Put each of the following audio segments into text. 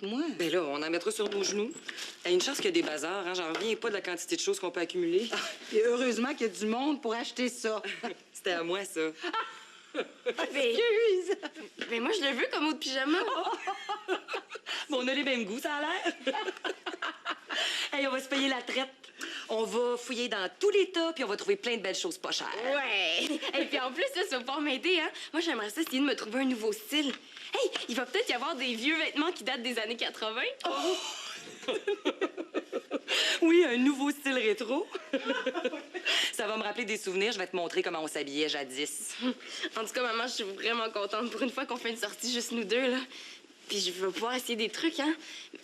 moi. Ben là, on en mettra sur nos genoux. Hey, une chance qu'il y a des bazars, hein? J'en reviens pas de la quantité de choses qu'on peut accumuler. Et heureusement qu'il y a du monde pour acheter ça. C'était à moi, ça. Excuse! Mais moi, je le veux comme autre pyjama. Bon, on a les mêmes goûts, ça a l'air. Hey, on va se payer la traite. On va fouiller dans tous les tas, puis on va trouver plein de belles choses pas chères. Ouais. Et puis en plus, là, ça va pouvoir m'aider, hein. Moi, j'aimerais ça essayer de me trouver un nouveau style. Hey, il va peut-être y avoir des vieux vêtements qui datent des années 80. Oh! Oui, un nouveau style rétro. Ça va me rappeler des souvenirs. Je vais te montrer comment on s'habillait jadis. En tout cas, maman, je suis vraiment contente pour une fois qu'on fait une sortie juste nous deux, là. Puis je vais pouvoir essayer des trucs, hein.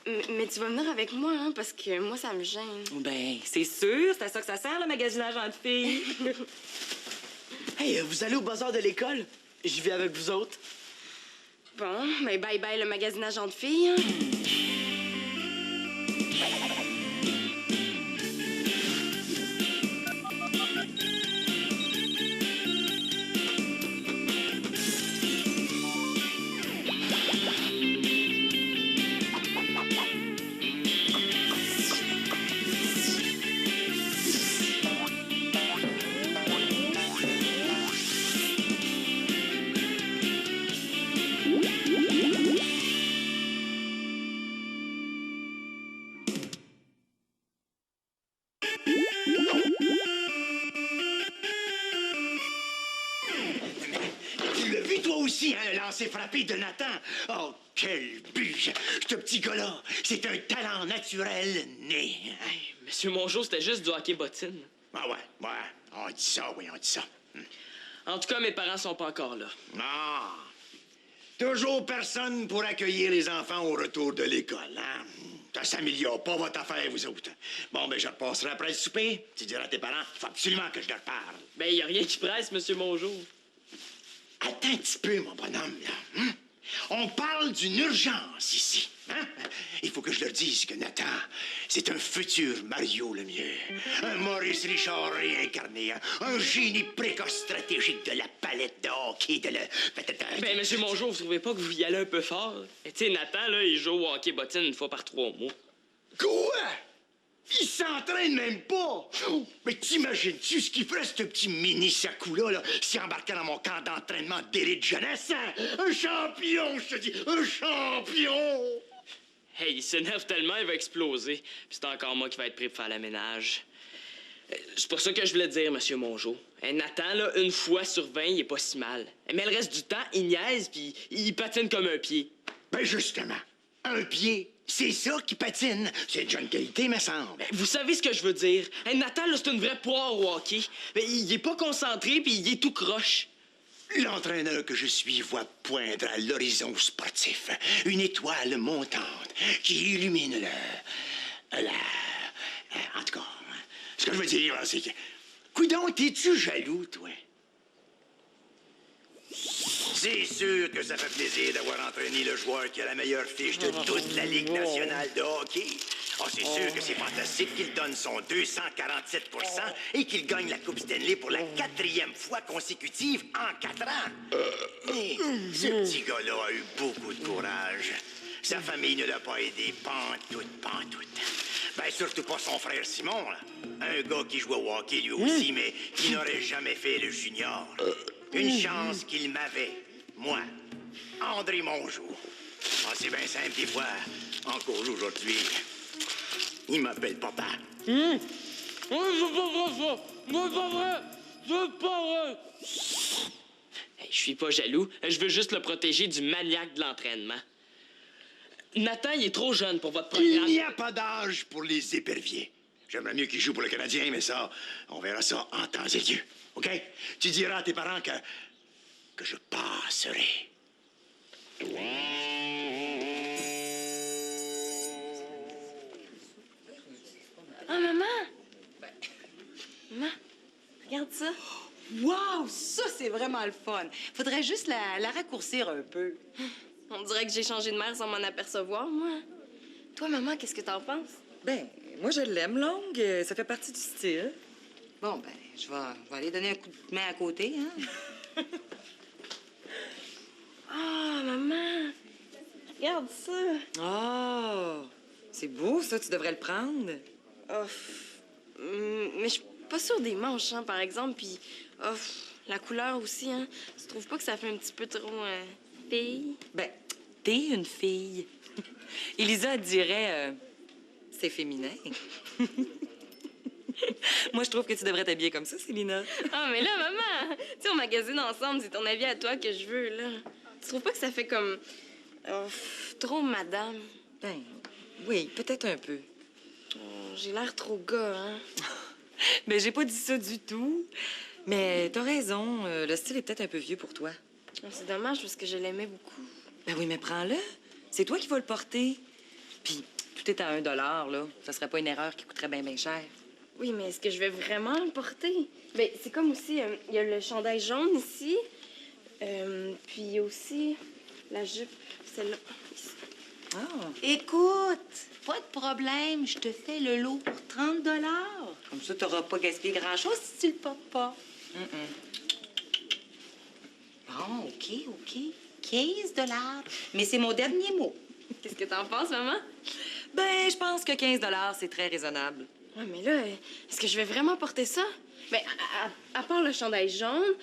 Mais tu vas venir avec moi, hein, parce que moi, ça me gêne. Ben, c'est sûr. C'est à ça que ça sert, le magasinage entre filles. Hey, vous allez au bazar de l'école? J'y vais avec vous autres. Bon, mais bye-bye le magasinage entre filles, hein. Tu l'as vu, toi aussi, hein, le lancer frappé de Nathan? Oh, quel but! Ce petit gars-là, c'est un talent naturel né. Hey, Monsieur Mongeau, c'était juste du hockey bottine. Ah ouais, on dit ça, oui, on dit ça. En tout cas, mes parents sont pas encore là. Ah! Toujours personne pour accueillir les enfants au retour de l'école, hein? Ça s'améliore pas, votre affaire, vous autres. Bon, ben, je repasserai après le souper. Tu diras à tes parents, il faut absolument que je leur parle. Ben, y a rien qui presse, Monsieur Mongeau. Attends un petit peu, mon bonhomme, là. Hein? On parle d'une urgence ici. Hein? Il faut que je leur dise que Nathan, c'est un futur Mario Lemieux. Un Maurice Richard réincarné. Hein? Un génie précoce stratégique de la palette de hockey, de le... Ben, Monsieur Mongeau, vous trouvez pas que vous y allez un peu fort? Tu sais, Nathan, là, il joue au hockey bottine une fois par 3 mois. Quoi? Il s'entraîne même pas! Mais t'imagines-tu ce qu'il ferait, ce petit mini-Sakou-là, là, s'il embarquait dans mon camp d'entraînement d'élite jeunesse? Hein? Un champion, je te dis! Un champion! Hey, il s'énerve tellement, il va exploser. Puis c'est encore moi qui va être pris pour faire le ménage. C'est pour ça que je voulais dire, Monsieur Mongeau. Nathan, là, une fois sur 20, il est pas si mal. Mais le reste du temps, il niaise, puis il patine comme un pied. Ben justement, un pied, c'est ça qui patine. C'est déjà une qualité, me semble. Vous savez ce que je veux dire? Nathan, là, c'est une vraie poire au hockey. Mais il est pas concentré, puis il est tout croche. L'entraîneur que je suis voit poindre à l'horizon sportif une étoile montante qui illumine en tout cas, ce que je veux dire, là, c'est que... Coudon, t'es-tu jaloux, toi? C'est sûr que ça fait plaisir d'avoir entraîné le joueur qui a la meilleure fiche de toute la Ligue nationale de hockey. Oh, c'est sûr que c'est fantastique qu'il donne son 247 et qu'il gagne la Coupe Stanley pour la 4e fois consécutive en 4 ans. Mais ce petit gars-là a eu beaucoup de courage. Sa famille ne l'a pas aidé pantoute. Ben, surtout pas son frère Simon, là. Un gars qui joue au hockey lui aussi, mais qui n'aurait jamais fait le junior. Une chance qu'il m'avait, moi, André Mongeau. Ah, c'est bien simple, des fois. Encore aujourd'hui, il m'appelle papa. C'est pas vrai! Hey, je suis pas jaloux. Je veux juste le protéger du maniaque de l'entraînement. Nathan, il est trop jeune pour votre programme. Il n'y a pas d'âge pour les éperviers. J'aimerais mieux qu'il joue pour le Canadien, mais ça, on verra ça en temps et lieu. OK? Tu diras à tes parents que je passerai. Ah, maman! Maman, regarde ça. Wow, ça, c'est vraiment le fun. Faudrait juste la raccourcir un peu. On dirait que j'ai changé de mère sans m'en apercevoir, moi. Toi, maman, qu'est-ce que t'en penses? Ben, moi, je l'aime longue. Ça fait partie du style. Bon, ben, je vais aller donner un coup de main à côté, hein? Ah, maman! regarde ça. Oh, c'est beau, ça. Tu devrais le prendre. Oh, mais je suis pas sûre des manches, hein, par exemple. Puis, oh, la couleur aussi, hein. Tu trouves pas que ça fait un petit peu trop fille? Ben, t'es une fille. Elisa elle dirait... c'est féminin. Moi, je trouve que tu devrais t'habiller comme ça, Célina. Ah, mais là, maman, tu sais, on magasine ensemble, c'est ton avis à toi que je veux, là. Tu trouves pas que ça fait comme... trop madame? Ben, oui, peut-être un peu. Oh, j'ai l'air trop gars, hein? Ben, j'ai pas dit ça du tout. Mais t'as raison, le style est peut-être un peu vieux pour toi. Oh, c'est dommage parce que je l'aimais beaucoup. Ben oui, mais prends-le. C'est toi qui vas le porter. Puis, tout est à $1, là. Ça serait pas une erreur qui coûterait bien, bien cher. Oui, mais est-ce que je vais vraiment le porter? Ben, c'est comme aussi, il y a le chandail jaune ici. Puis il y a aussi la jupe, celle-là. Ici. Ah, Écoute, pas de problème, je te fais le lot pour 30 $. Comme ça, t'auras pas gaspillé grand-chose si tu le portes pas. Bon, OK. 15 $. Mais c'est mon dernier mot. Qu'est-ce que t'en penses, maman? ben, je pense que 15 $, c'est très raisonnable. Ouais, mais là, est-ce que je vais vraiment porter ça? Ben, à part le chandail jaune,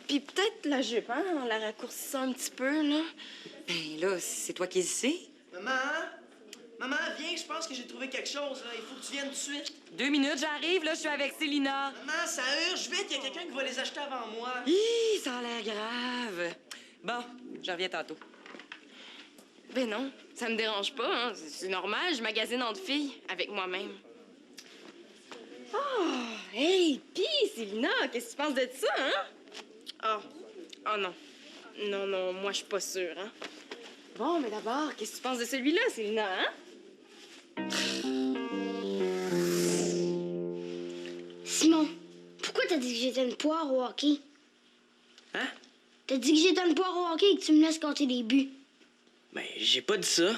puis peut-être la jupe, hein, en la raccourcissant un petit peu, là. Ben là, c'est toi qui le sais. Maman? Maman, viens, je pense que j'ai trouvé quelque chose, là. Il faut que tu viennes tout de suite. 2 minutes, j'arrive, là, je suis avec Célina. Maman, ça urge, vite, il y a quelqu'un qui va les acheter avant moi. Hi, ça a l'air grave. Bon, je reviens tantôt. Ben non, ça me dérange pas, hein. C'est normal, je magasine entre filles, avec moi-même. Oh, hey, pis, Célina, qu'est-ce que tu penses de ça, hein? Oh non. Non, moi, je suis pas sûre, hein. Bon, mais d'abord, qu'est-ce que tu penses de celui-là, Célina, hein? Simon, pourquoi t'as dit que j'étais une poire au hockey? Hein? T'as dit que j'étais une poire au hockey et que tu me laisses compter les buts. Ben, j'ai pas dit ça.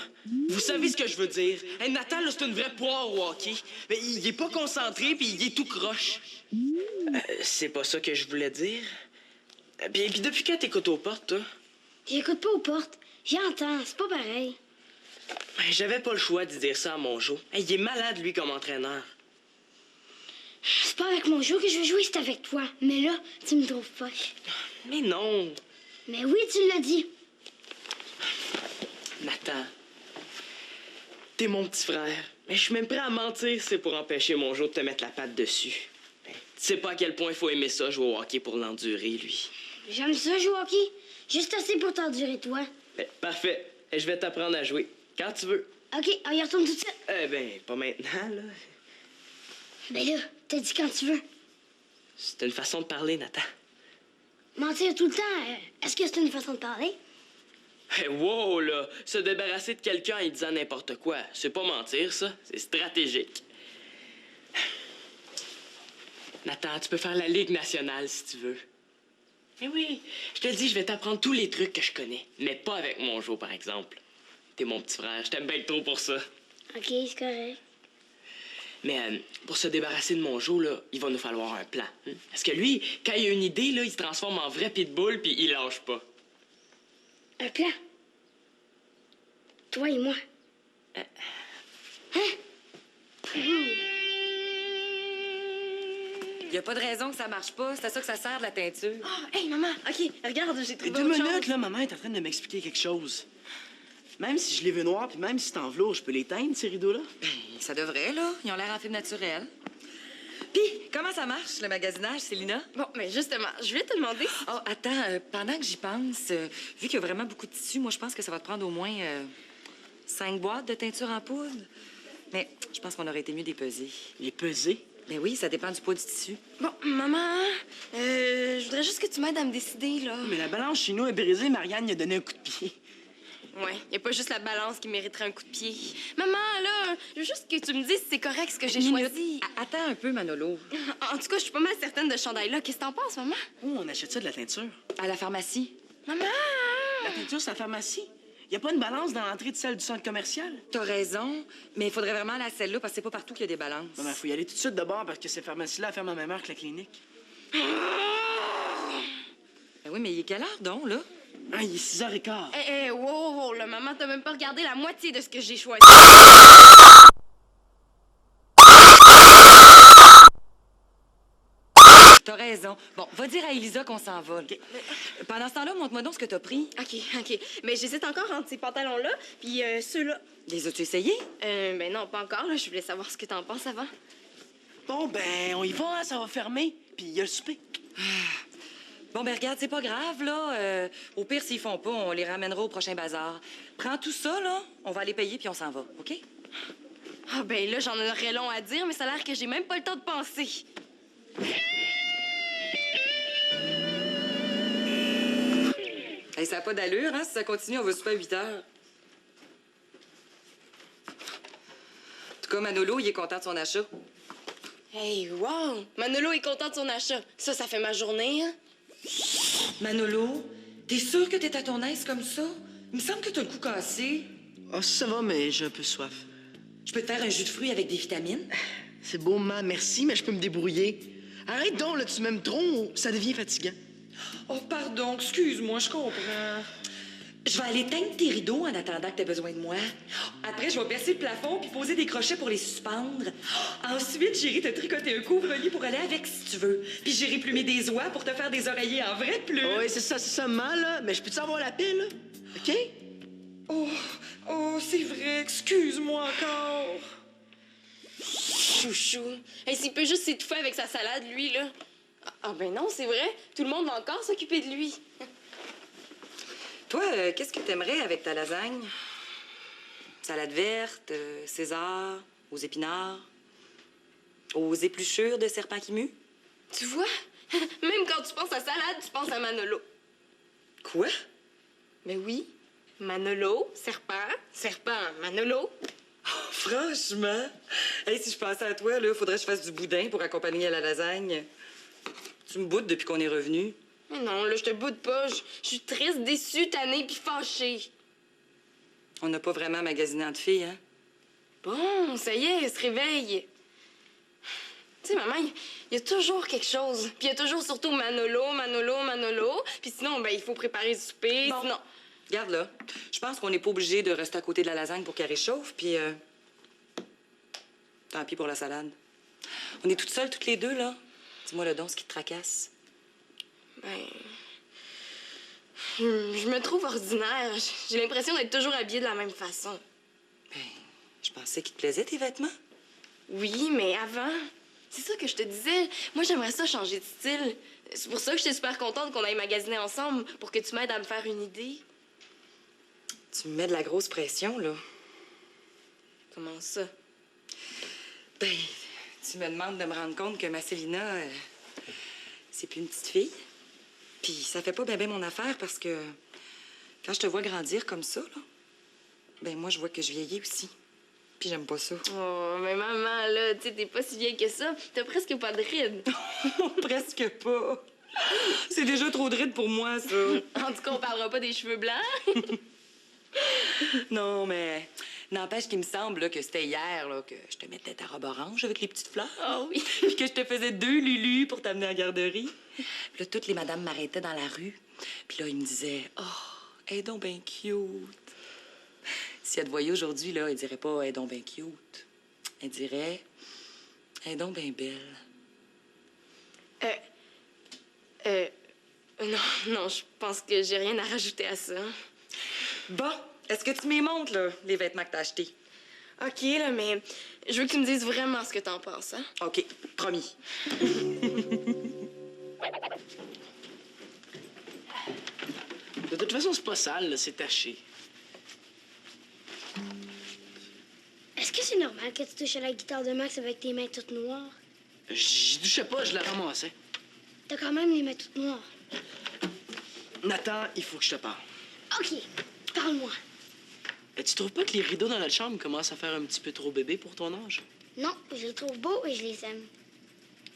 Vous savez ce que je veux dire. Hey, Nathan, là, c'est une vraie poire au hockey. Mais il est pas concentré, puis il est tout croche. C'est pas ça que je voulais dire. Puis depuis quand t'écoutes aux portes, toi? J'écoute pas aux portes. J'entends, c'est pas pareil. Ben, j'avais pas le choix de dire ça à mon Joe. Hey, il est malade, lui, comme entraîneur. C'est pas avec mon jeu que je veux jouer, c'est avec toi. Mais là, tu me trouves poche. Mais non. Mais oui, tu l'as dit. Nathan, t'es mon petit frère. Mais je suis même prêt à mentir si c'est pour empêcher mon Joe de te mettre la patte dessus. Ben, tu sais pas à quel point il faut aimer ça, jouer au hockey pour l'endurer, lui. J'aime ça jouer au hockey. Juste assez pour t'endurer, toi. Ben, parfait. Et je vais t'apprendre à jouer. Quand tu veux. OK, on y retourne tout de suite. Ben, pas maintenant, là. Ben là, t'as dit quand tu veux. C'est une façon de parler, Nathan. Mentir tout le temps, est-ce que c'est une façon de parler? Hey, wow, là! Se débarrasser de quelqu'un en disant n'importe quoi, c'est pas mentir, ça. C'est stratégique. Nathan, tu peux faire la Ligue nationale si tu veux. Mais oui, je te dis, je vais t'apprendre tous les trucs que je connais. Mais pas avec mon Joe, par exemple. T'es mon petit frère, je t'aime bien trop pour ça. OK, c'est correct. Mais pour se débarrasser de mon Joe, là, il va nous falloir un plan. Hein? Parce que lui, quand il a une idée, là, il se transforme en vrai pitbull puis il lâche pas. Un plan. Toi et moi. Hein? Il y a pas de raison que ça marche pas. C'est à ça que ça sert, de la teinture. Oh, hey, maman, OK, regarde, j'ai trouvé 2 autre minutes, chose. là, maman est en train de m'expliquer quelque chose. Même si je les veux noirs, puis même si c'est en velours, je peux les teindre, ces rideaux-là? Ça devrait, là. Ils ont l'air en film naturel. Puis, comment ça marche, le magasinage, Célina? Bon, mais justement, je vais te demander... Oh, attends, pendant que j'y pense, vu qu'il y a vraiment beaucoup de tissu, moi, je pense que ça va te prendre au moins 5 boîtes de teinture en poudre. Mais je pense qu'on aurait été mieux d'épeser. Les peser? Ben oui, ça dépend du poids du tissu. Bon, maman, je voudrais juste que tu m'aides à me décider, là. Mais la balance chez nous est brisée, Marianne y a donné un coup de pied. Ouais, y a pas juste la balance qui mériterait un coup de pied. Maman, là, je veux juste que tu me dises si c'est correct ce que j'ai choisi. Attends un peu, Manolo. En tout cas, je suis pas mal certaine de ce chandail-là. Qu'est-ce que t'en penses, maman? Oh, on achète ça de la teinture. À la pharmacie. Maman! La teinture, c'est la pharmacie. Y a pas une balance dans l'entrée de celle du centre commercial? T'as raison, mais il faudrait vraiment aller à celle-là parce que c'est pas partout qu'il y a des balances. Non, mais faut y aller tout de suite d'abord parce que ces pharmacies-là ferment à la même heure que la clinique. Ben oui, mais il est quelle heure, donc, là? Ah, il est 6h15. Wow, là, maman, t'as même pas regardé la moitié de ce que j'ai choisi. T'as raison. Bon, va dire à Elisa qu'on s'en va. OK? Pendant ce temps-là, montre-moi donc ce que t'as pris. OK. Mais j'hésite encore entre ces pantalons-là puis ceux-là. Les as-tu essayés? Ben non, pas encore, là. Je voulais savoir ce que t'en penses avant. Bon, ben, on y va, hein, ça va fermer. Puis il y a le souper. Bon, ben regarde, c'est pas grave, là. Au pire, s'ils font pas, on les ramènera au prochain bazar. Prends tout ça, là. On va les payer, puis on s'en va, OK? Ah, ben là, j'en aurais long à dire, mais ça a l'air que j'ai même pas le temps de penser. Hey, ça n'a pas d'allure, hein? Si ça continue, on va souper à 8 heures. En tout cas, Manolo, il est content de son achat. Hey, wow! Manolo est content de son achat. Ça fait ma journée, hein? Manolo, t'es sûr que t'es à ton aise comme ça? Il me semble que t'as le cou cassé. Ah, ça va, mais j'ai un peu soif. Je peux te faire un jus de fruits avec des vitamines? C'est beau, maman, merci, mais je peux me débrouiller. Arrête donc, là, tu m'aimes trop, ça devient fatigant. Oh, pardon, excuse-moi, je comprends. Je vais aller teindre tes rideaux en attendant que t'aies besoin de moi. Après, je vais percer le plafond puis poser des crochets pour les suspendre. Ensuite, j'irai te tricoter un couvre-lit pour aller avec si tu veux. Puis j'irai plumer des oies pour te faire des oreillers en vraie plume. Oui, c'est ça, maman, là. Mais je peux-tu avoir la paix, là? OK? Oh, c'est vrai, excuse-moi encore. Chouchou. Hey, s'il peut juste s'étouffer avec sa salade, lui, là. Ah, ben non, c'est vrai. Tout le monde va encore s'occuper de lui. Toi, qu'est-ce que t'aimerais avec ta lasagne? Salade verte, César, aux épinards, aux épluchures de serpent qui mue? Tu vois? Même quand tu penses à salade, tu penses à Manolo. Quoi? Mais oui. Manolo, serpent, Manolo. Franchement? Hey, si je pensais à toi, là, faudrait que je fasse du boudin pour accompagner à la lasagne. Tu me boudes depuis qu'on est revenu. Mais non, là, je te boude pas. Je suis triste, déçue, tannée puis fâchée. On n'a pas vraiment magasiné entre filles, hein? Bon, ça y est, elle se réveille. Tu sais, maman, il y a toujours quelque chose. Puis il y a toujours surtout Manolo. Puis sinon, ben, il faut préparer le souper, Bon. sinon... Regarde, là. Je pense qu'on n'est pas obligé de rester à côté de la lasagne pour qu'elle réchauffe, puis... Tant pis pour la salade. On est toutes seules, toutes les deux, là. Dis-moi le don, ce qui te tracasse. Ben... Je me trouve ordinaire. J'ai l'impression d'être toujours habillée de la même façon. Ben, je pensais qu'il te plaisait, tes vêtements. Oui, mais avant... C'est ça que je te disais. Moi, j'aimerais ça changer de style. C'est pour ça que j'étais super contente qu'on aille magasiner ensemble, pour que tu m'aides à me faire une idée. Tu me mets de la grosse pression, là. Comment ça? Ben, tu me demandes de me rendre compte que ma Célina, c'est plus une petite fille. Puis ça fait pas bien mon affaire parce que quand je te vois grandir comme ça, là, ben moi, je vois que je vieillis aussi. Puis j'aime pas ça. Oh, mais maman, là, tu sais, t'es pas si vieille que ça. T'as presque pas de rides. Presque pas. C'est déjà trop de rides pour moi, ça. En tout cas, on parlera pas des cheveux blancs. Non, mais n'empêche qu'il me semble là, que c'était hier là, que je te mettais ta robe orange avec les petites fleurs. Oh oui. Puis que je te faisais 2 lulus pour t'amener à la garderie. Puis là, toutes les madames m'arrêtaient dans la rue. Puis là, ils me disaient « Oh, elle est donc bien cute. » Si elle te voyait aujourd'hui, là, elle dirait pas « Elle est donc bien cute. » Elle dirait « Elle est donc bien belle. » Non, je pense que j'ai rien à rajouter à ça. Bon, est-ce que tu m'y montres, là, les vêtements que t'as achetés? OK, là, mais je veux que tu me dises vraiment ce que t'en penses, hein? OK, promis. De toute façon, c'est pas sale, là, c'est taché. Est-ce que c'est normal que tu touches à la guitare de Max avec tes mains toutes noires? J'y touchais pas, je la ramassais. T'as quand même les mains toutes noires. Nathan, il faut que je te parle. OK, parle-moi. Tu trouves pas que les rideaux dans notre chambre commencent à faire un petit peu trop bébé pour ton âge? Non, je les trouve beaux et je les aime.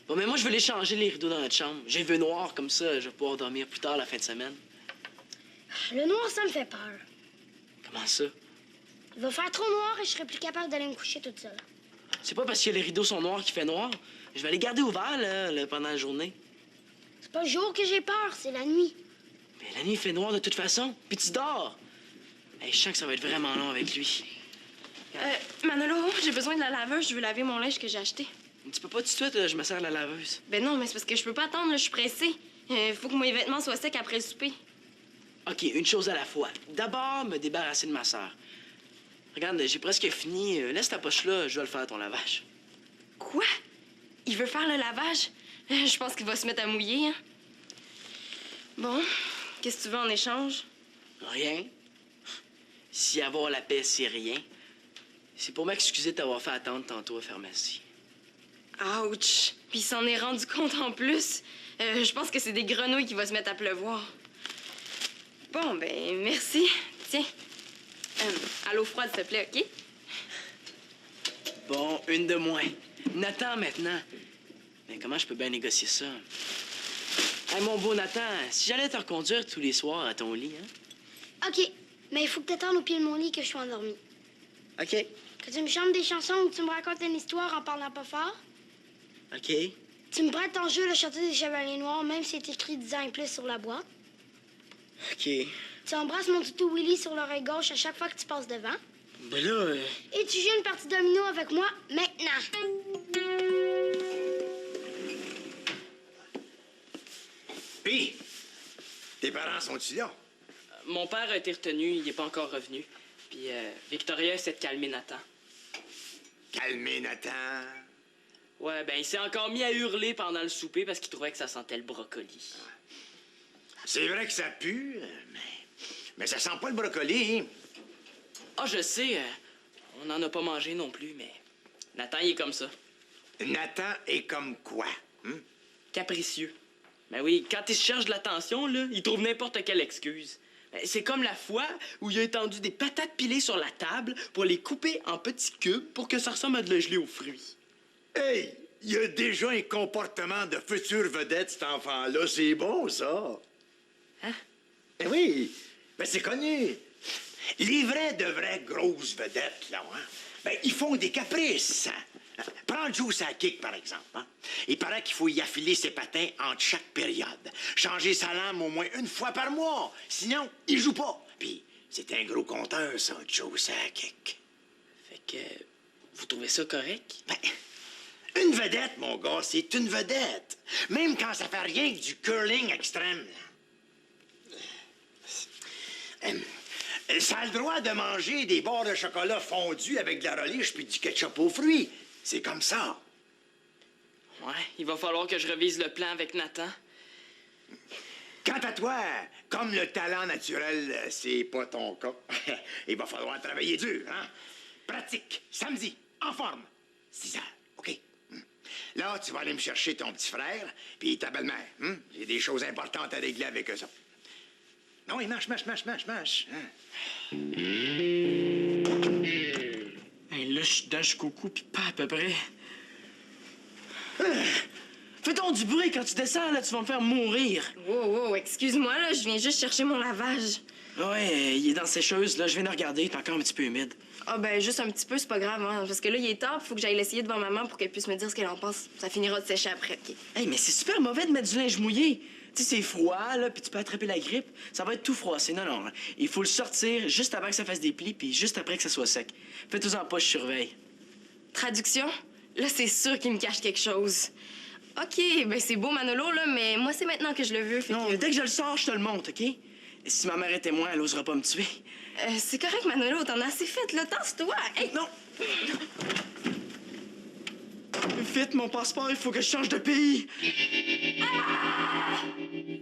Bon, mais moi, je veux les changer, les rideaux dans notre chambre. J'ai vu noir, comme ça, je vais pouvoir dormir plus tard la fin de semaine. Le noir, ça me fait peur. Comment ça? Il va faire trop noir et je serai plus capable d'aller me coucher toute seule. C'est pas parce que les rideaux sont noirs qu'il fait noir. Je vais les garder ouverts, là, pendant la journée. C'est pas le jour que j'ai peur, c'est la nuit. Mais la nuit, il fait noir de toute façon, puis tu dors. Hey, je sens que ça va être vraiment long avec lui. Manolo, j'ai besoin de la laveuse. Je veux laver mon linge que j'ai acheté. Tu peux pas tout de suite, je me sers de la laveuse. Ben non, mais c'est parce que je peux pas attendre, là, je suis pressée. Faut que mes vêtements soient secs après le souper. OK, une chose à la fois. D'abord, me débarrasser de ma sœur. Regarde, j'ai presque fini. Laisse ta poche là, je dois le faire, ton lavage. Quoi? Il veut faire le lavage? Je pense qu'il va se mettre à mouiller, hein? Bon, qu'est-ce que tu veux en échange? Rien. Si avoir la paix, c'est rien, c'est pour m'excuser de t'avoir fait attendre tantôt à la pharmacie. Ouch! Puis il s'en est rendu compte en plus. Je pense que c'est des grenouilles qui vont se mettre à pleuvoir. Bon, ben, merci. Tiens. À l'eau froide, s'il te plaît, OK? Bon, une de moins. Nathan, maintenant. Mais comment je peux bien négocier ça? Hey, mon beau Nathan, si j'allais te reconduire tous les soirs à ton lit, hein? OK, mais il faut que t'attendes au pied de mon lit que je sois endormie. OK. Que tu me chantes des chansons ou que tu me racontes une histoire en parlant pas fort. OK. Tu me prêtes ton jeu Le Château des Chevaliers Noirs, même si c'est écrit 10 ans et plus sur la boîte. OK. Tu embrasses mon toutou Willy sur l'oreille gauche à chaque fois que tu passes devant. Ben là, Et tu joues une partie domino avec moi maintenant. Puis, tes parents sont-ils là? Mon père a été retenu, il n'est pas encore revenu. Puis Victoria essaie de calmer Nathan. Calmez Nathan. Ouais, ben il s'est encore mis à hurler pendant le souper parce qu'il trouvait que ça sentait le brocoli. C'est vrai que ça pue, mais ça sent pas le brocoli. Hein? Ah, je sais, on n'en a pas mangé non plus, mais Nathan, il est comme ça. Nathan est comme quoi? Hein? Capricieux. Ben oui, quand il se cherche de l'attention, là, il trouve n'importe quelle excuse. Ben, c'est comme la fois où il a étendu des patates pilées sur la table pour les couper en petits cubes pour que ça ressemble à de la gelée aux fruits. Hey, il a déjà un comportement de future vedette, cet enfant-là. C'est bon, ça. Hein? Eh oui, ben c'est connu. Les vraies grosses vedettes, là, hein, ben, ils font des caprices. Hein? Prends Juice à kick, par exemple. Hein? Il paraît qu'il faut y affiler ses patins entre chaque période. Changer sa lame au moins une fois par mois. Sinon, il joue pas. Puis, c'est un gros compteur, ça, Juice à kick. Fait que vous trouvez ça correct? Ben, une vedette, mon gars, c'est une vedette. Même quand ça fait rien que du curling extrême. Là. Ça a le droit de manger des barres de chocolat fondus avec de la relish puis du ketchup aux fruits. C'est comme ça. Ouais, il va falloir que je revise le plan avec Nathan. Quant à toi, comme le talent naturel, c'est pas ton cas, il va falloir travailler dur, hein? Pratique, samedi, en forme, 6 heures, OK? Là, tu vas aller me chercher ton petit frère puis ta belle-mère. J'ai des choses importantes à régler avec eux autres. Non, oui, marche. Hein? Hey, là, je suis dedans jusqu'au cou, puis pas à peu près. Fais donc du bruit quand tu descends, là, tu vas me faire mourir. Wow, excuse-moi, là, je viens juste chercher mon lavage. Ouais, il est dans la sécheuse, là, je viens de regarder, il est encore un petit peu humide. Ah, ben, juste un petit peu, c'est pas grave, hein, parce que là, il est tard, faut que j'aille l'essayer devant maman pour qu'elle puisse me dire ce qu'elle en pense. Ça finira de sécher après, OK? Hey, mais c'est super mauvais de mettre du linge mouillé. Tu sais, c'est froid, là, puis tu peux attraper la grippe. Ça va être tout froissé. Non. Il faut le sortir juste avant que ça fasse des plis, puis juste après que ça soit sec. Fais-toi en pas, je surveille. Traduction? Là, c'est sûr qu'il me cache quelque chose. OK, ben c'est beau, Manolo, là, mais moi, c'est maintenant que je le veux, fait Non, que... dès que je le sors, je te le montre, OK? Et si ma mère est témoin, elle osera pas me tuer. c'est correct, Manolo, t'en as assez fait, là, tasse-toi. Hey! Non! Vite, mon passeport, il faut que je change de pays.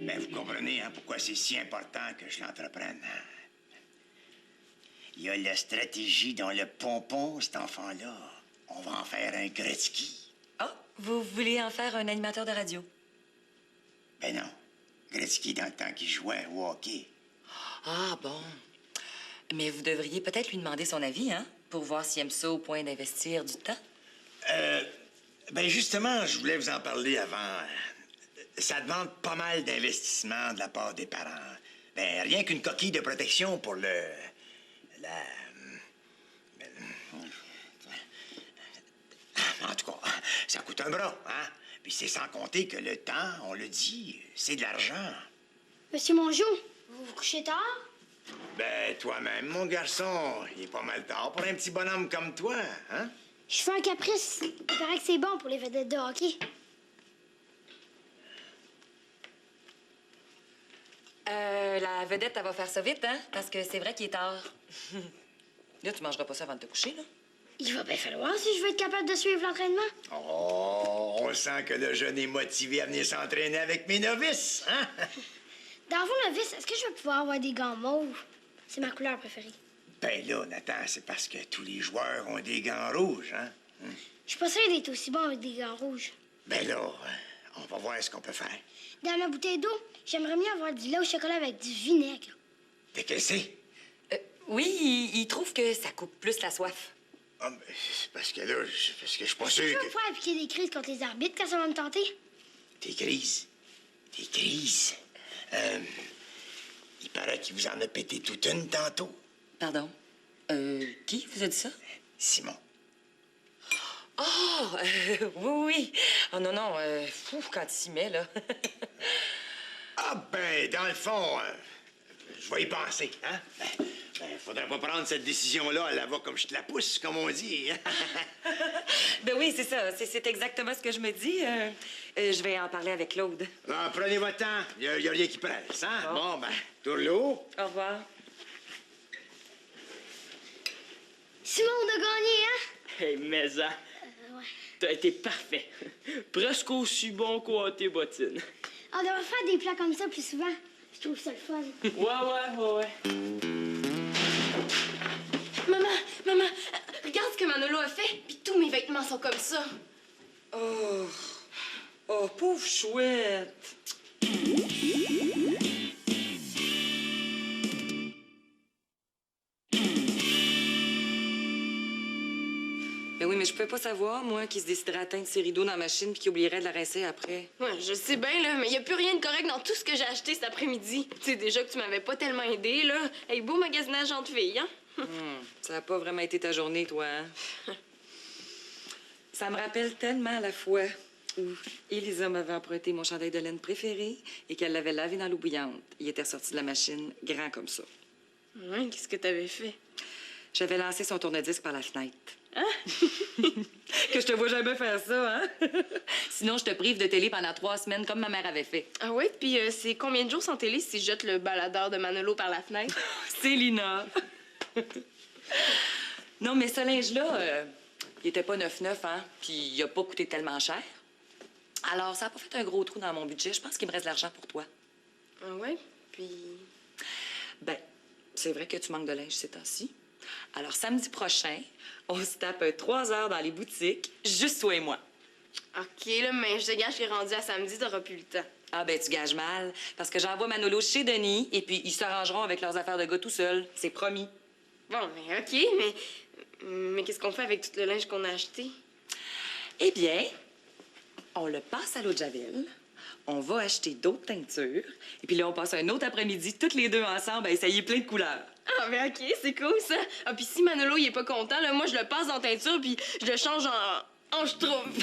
Ben, vous comprenez, hein, pourquoi c'est si important que je l'entreprenne. Hein? Il y a la stratégie dans le pompon, cet enfant-là. On va en faire un Gretzky. Ah, vous voulez en faire un animateur de radio? Ben non. Gretzky dans le temps qu'il jouait au hockey. Ah, bon. Mais vous devriez peut-être lui demander son avis, hein? Pour voir s'il aime ça au point d'investir du temps. Ben justement, je voulais vous en parler avant. Ça demande pas mal d'investissement de la part des parents. Ben, rien qu'une coquille de protection pour En tout cas, ça coûte un bras, hein? Puis c'est sans compter que le temps, on le dit, c'est de l'argent. Monsieur Mongeau, vous vous couchez tard? Ben, toi-même, mon garçon, il est pas mal tard pour un petit bonhomme comme toi, hein? Je fais un caprice. Il paraît que c'est bon pour les vedettes de hockey. La vedette, elle va faire ça vite, hein? Parce que c'est vrai qu'il est tard. Là, tu mangeras pas ça avant de te coucher, là? Il va bien falloir si je veux être capable de suivre l'entraînement. Oh, on sent que le jeune est motivé à venir s'entraîner avec mes novices, hein? Dans vos novices, est-ce que je vais pouvoir avoir des gants mauves? C'est ma couleur préférée. Ben là, Nathan, c'est parce que tous les joueurs ont des gants rouges, hein? Je suis pas sûre d'être aussi bon avec des gants rouges. Ben là, on va voir ce qu'on peut faire. Dans ma bouteille d'eau, j'aimerais mieux avoir du lait au chocolat avec du vinaigre. T'es caissé? Oui, il trouve que ça coupe plus la soif. Ah, ben, c'est parce que là, parce que je suis pas sûr Je vais que... pouvoir appliquer des crises contre les arbitres quand ça va me tenter. Des crises. Des crises. Il paraît qu'il vous en a pété toute une tantôt. Pardon? Qui vous a dit ça? Simon. Oh, oui. Oh non, non, fou, quand il s'y met, là. Ah, ben, dans le fond, je vais y penser, hein? Faudrait pas prendre cette décision-là à la va comme je te la pousse, comme on dit. Ben oui, c'est ça. C'est exactement ce que je me dis. Je vais en parler avec Claude. Bon, prenez votre temps. Il y a rien qui presse, hein? Bon, ben, tourne-l'eau. Au revoir. Simon, on a gagné, hein? Hey, mais ça, Ouais. t'as été parfait. Presque aussi bon qu'au tes bottines. On devrait faire des plats comme ça plus souvent. Je trouve ça le fun. Ouais. Maman, regarde ce que Manolo a fait, puis tous mes vêtements sont comme ça. Oh, pauvre chouette. Ben oui, mais je pouvais pas savoir, moi, qu'il se déciderait à atteindre ses rideaux dans la machine puis qu'il oublierait de la rincer après. Ouais, je sais bien, là, mais il a plus rien de correct dans tout ce que j'ai acheté cet après-midi. Tu sais, déjà que tu m'avais pas tellement aidé, là. Hey, beau magasinage entre filles, hein? Ça a pas vraiment été ta journée, toi, hein? Ça me rappelle tellement la fois où Élisa m'avait emprunté mon chandail de laine préféré et qu'elle l'avait lavé dans l'eau bouillante. Il était ressorti de la machine grand comme ça. Ouais, qu'est-ce que t'avais fait? J'avais lancé son tourne-disque par la fenêtre. Hein? Que je te vois jamais faire ça, hein? Sinon, je te prive de télé pendant 3 semaines, comme ma mère avait fait. Ah ouais? Puis c'est combien de jours sans télé si je jette le baladeur de Manolo par la fenêtre? C'est Lina. Non, mais ce linge-là, il était pas neuf, hein? Puis il a pas coûté tellement cher. Alors, ça a pas fait un gros trou dans mon budget. Je pense qu'il me reste de l'argent pour toi. Ah ouais? Puis... Ben, c'est vrai que tu manques de linge ces temps-ci. Alors, samedi prochain, on se tape 3 heures dans les boutiques, juste toi et moi. OK, là, mais je te gage qu'il est rendu à samedi, t'auras plus le temps. Ah, ben, tu gages mal. Parce que j'envoie Manolo chez Denis et puis ils s'arrangeront avec leurs affaires de gars tout seuls. C'est promis. Bon, mais OK, mais qu'est-ce qu'on fait avec tout le linge qu'on a acheté? Eh bien, on le passe à l'eau de Javel, on va acheter d'autres teintures, et puis là, on passe un autre après-midi, toutes les deux ensemble, à essayer plein de couleurs. Ah, mais OK, c'est cool, ça. Ah, puis si Manolo, il est pas content, là, moi, je le passe en teinture, puis je le change en schtroumpf.